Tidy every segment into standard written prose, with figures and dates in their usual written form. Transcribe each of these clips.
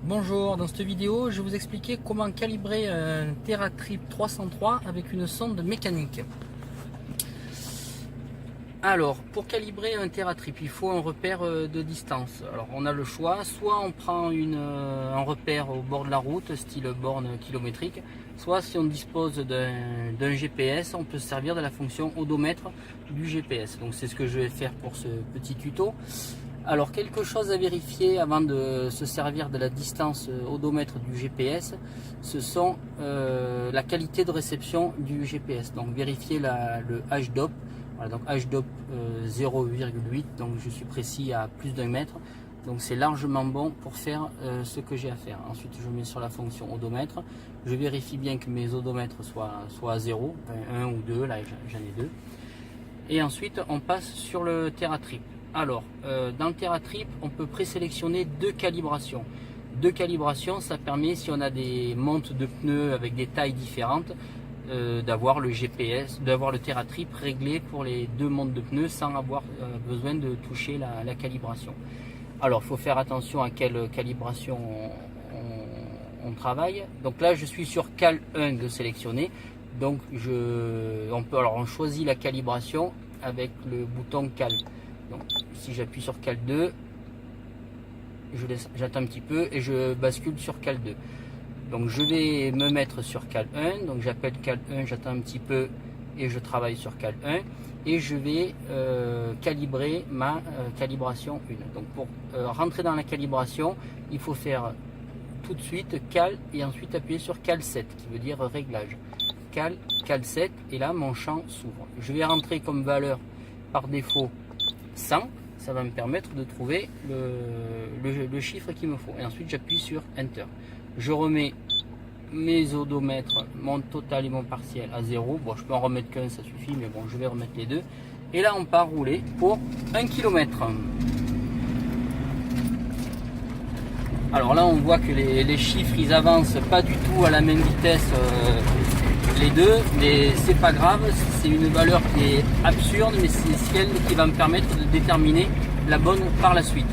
Bonjour, dans cette vidéo je vais vous expliquer comment calibrer un TeraTrip 303 avec une sonde mécanique. Alors, pour calibrer un TeraTrip, il faut un repère de distance. Alors on a le choix, soit on prend un repère au bord de la route, style borne kilométrique, soit si on dispose d'un GPS, on peut se servir de la fonction odomètre du GPS. Donc c'est ce que je vais faire pour ce petit tuto. Alors quelque chose à vérifier avant de se servir de la distance odomètre du GPS, ce sont la qualité de réception du GPS. Donc vérifier le HDOP. Voilà, donc HDOP 0,8, donc je suis précis à plus d'1 mètre. Donc c'est largement bon pour faire ce que j'ai à faire. Ensuite je mets sur la fonction odomètre. Je vérifie bien que mes odomètres soient à 0, enfin 1 ou 2, là j'en ai 2. Et ensuite on passe sur le TeraTrip. Alors, dans le TeraTrip, on peut présélectionner deux calibrations. Deux calibrations, ça permet, si on a des montes de pneus avec des tailles différentes, d'avoir le GPS, d'avoir le TeraTrip réglé pour les deux montes de pneus sans avoir besoin de toucher la calibration. Alors, il faut faire attention à quelle calibration on travaille. Donc là, je suis sur Cal 1 de sélectionner. Donc, on choisit la calibration avec le bouton Cal. Donc, si j'appuie sur Cal 2, j'attends un petit peu et je bascule sur Cal 2. Donc je vais me mettre sur Cal 1, donc j'appelle Cal 1, j'attends un petit peu et je travaille sur Cal 1 et je vais calibrer ma calibration 1. Donc pour rentrer dans la calibration, il faut faire tout de suite Cal et ensuite appuyer sur Cal 7 qui veut dire réglage. Cal 7 et là mon champ s'ouvre. Je vais rentrer comme valeur par défaut 100, ça va me permettre de trouver le chiffre qu'il me faut. Et ensuite j'appuie sur Enter. Je remets mes odomètres, mon total et mon partiel à 0. Bon, je peux en remettre qu'un, ça suffit, mais bon, je vais remettre les deux. Et là, on part rouler pour 1 km. Alors là, on voit que les chiffres, ils avancent pas du tout à la même vitesse, les deux, mais c'est pas grave, c'est une valeur qui est absurde, mais c'est celle qui va me permettre de déterminer la bonne par la suite.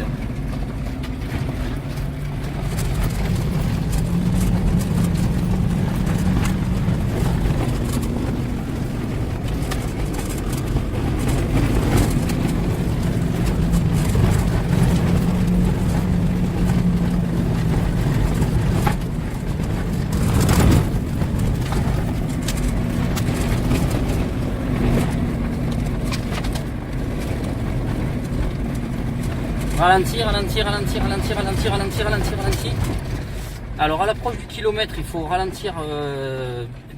Ralentir. Alors à l'approche du kilomètre, il faut ralentir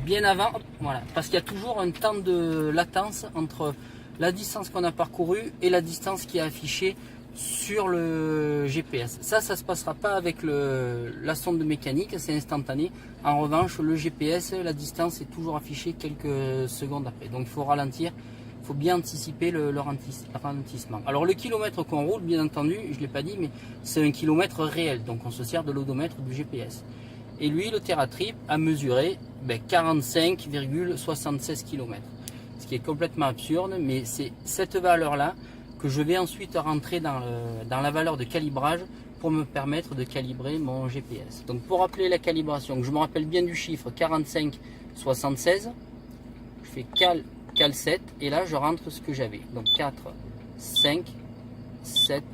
bien avant, voilà, parce qu'il y a toujours un temps de latence entre la distance qu'on a parcourue et la distance qui est affichée sur le GPS. Ça se passera pas avec la sonde mécanique, c'est instantané. En revanche, le GPS, la distance est toujours affichée quelques secondes après. Donc il faut ralentir. Il faut bien anticiper le ralentissement. Alors le kilomètre qu'on roule, bien entendu, je ne l'ai pas dit, mais c'est un kilomètre réel. Donc on se sert de l'odomètre du GPS. Et lui, le TeraTrip a mesuré 45,76 km. Ce qui est complètement absurde, mais c'est cette valeur-là que je vais ensuite rentrer dans la valeur de calibrage pour me permettre de calibrer mon GPS. Donc pour rappeler la calibration, je me rappelle bien du chiffre 45,76, je fais Cal 7 et là je rentre ce que j'avais, donc 4, 5, 7,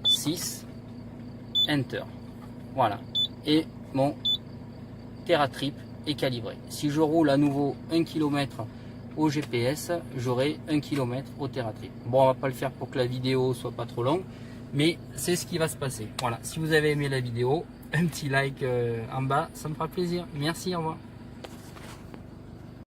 6, Enter, voilà, et mon TeraTrip est calibré. Si je roule à nouveau 1 km au GPS, j'aurai 1 km au TeraTrip. Bon, on va pas le faire pour que la vidéo soit pas trop longue, mais c'est ce qui va se passer. Voilà, si vous avez aimé la vidéo, un petit like en bas, ça me fera plaisir. Merci, au revoir.